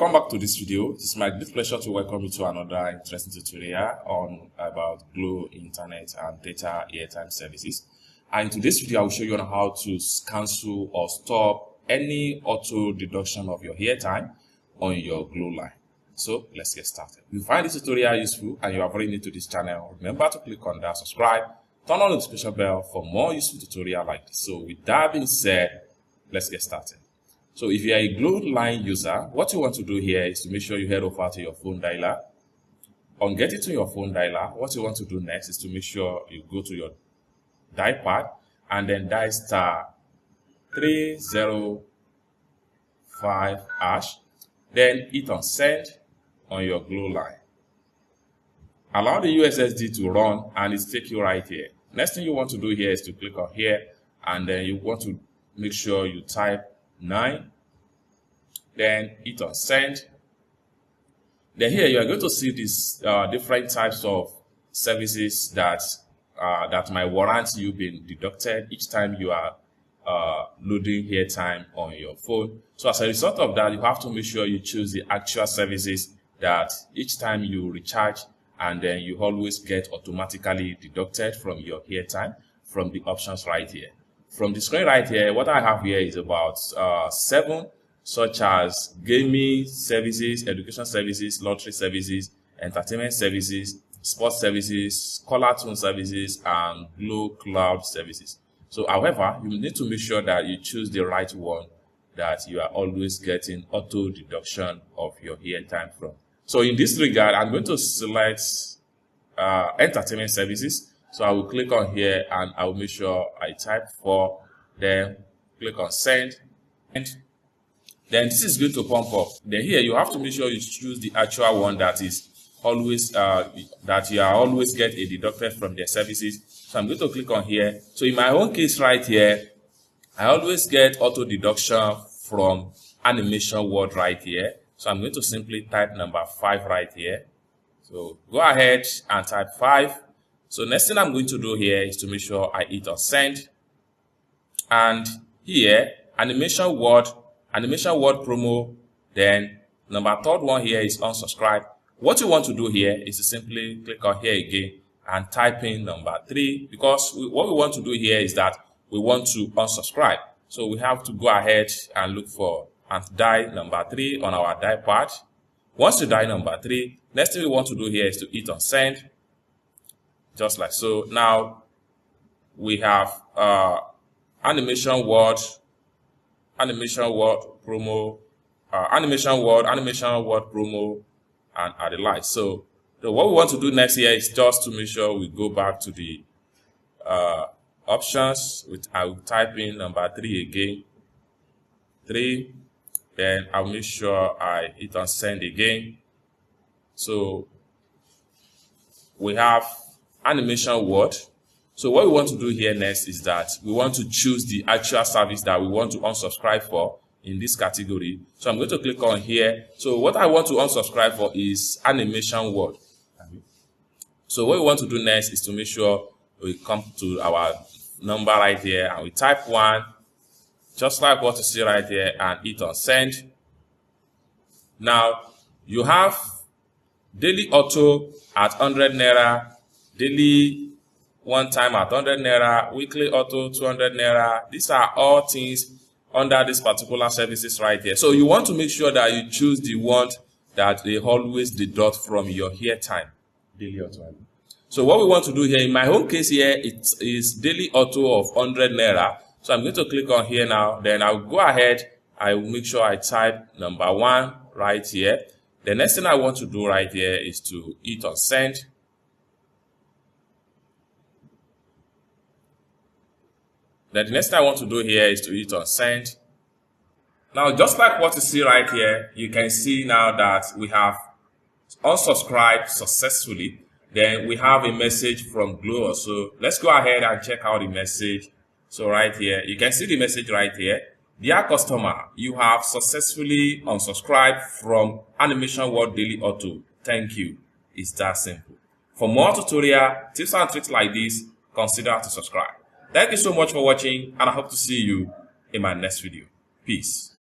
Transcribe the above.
welcome back to this video. It's my great pleasure to welcome you to another interesting tutorial on about Glo Internet and Data Airtime Services. And in today's video, I will show you on how to cancel or stop any auto deduction of your airtime on your Glo line. So let's get started. If you find this tutorial useful and you are very new to this channel, remember to click on that subscribe, turn on the notification bell for more useful tutorial like this. So with that being said, let's get started. So if you are a Glo line user, what you want to do here is to make sure you head over to your phone dialer. On getting to your phone dialer, what you want to do next is to make sure you go to your dial pad and then dial *305#. Then hit on send on your Glo line. Allow the USSD to run and it's take you right here. Next thing you want to do here is to click on here and then you want to make sure you type 9, then hit on send. Then here you are going to see these different types of services that might warrant you being deducted each time you are loading airtime on your phone. So as a result of that, you have to make sure you choose the actual services that each time you recharge and then you always get automatically deducted from your airtime from the options right here. From the screen right here, what I have here is about 7, such as gaming services, education services, lottery services, entertainment services, sports services, caller tune services, and Glo Cloud services. So, however, you need to make sure that you choose the right one that you are always getting auto deduction of your airtime from. So, in this regard, I'm going to select entertainment services. So I will click on here and I will make sure I type 4, then click on send, and then this is going to pump up. Then here you have to make sure you choose the actual one that is always that you are always get a deducted from their services. So I'm going to click on here. So in my own case right here, I always get auto deduction from animation word right here. So I'm going to simply type number 5 right here. So go ahead and type 5. So next thing I'm going to do here is to make sure I hit on send. And here, animation word promo, then number 3rd one here is unsubscribe. What you want to do here is to simply click on here again and type in number 3, because what we want to do here is that we want to unsubscribe. So we have to go ahead and look for and dial number 3 on our dial pad. Once you dial number 3, next thing we want to do here is to hit on send. Just like so. Now we have animation word promo, animation word promo, and the like. So what we want to do next here is just to make sure we go back to the options. I will type in number 3 again, 3. Then I'll make sure I hit on send again. So we have animation word. So what we want to do here next is that we want to choose the actual service that we want to unsubscribe for in this category. So I'm going to click on here. So what I want to unsubscribe for is animation word. So what we want to do next is to make sure we come to our number right here and we type 1, just like what you see right here, and hit on send. Now you have daily auto at 100 naira, daily one time at 100 naira, weekly auto 200 naira. These are all things under this particular services right here. So you want to make sure that you choose the one that they always deduct from your airtime, daily auto. So what we want to do here, in my own case here, it is daily auto of 100 naira. So I'm going to click on here now. Then I'll go ahead. I will make sure I type number 1 right here. The next thing I want to do right here is to hit on send. Then the next thing I want to do here is to hit on send. Now, just like what you see right here, you can see now that we have unsubscribed successfully. Then we have a message from Glo. So let's go ahead and check out the message. So right here, you can see the message right here. Dear customer, you have successfully unsubscribed from Animation Word Daily Auto. Thank you. It's that simple. For more tutorial tips and tricks like this, consider to subscribe. Thank you so much for watching, and I hope to see you in my next video. Peace.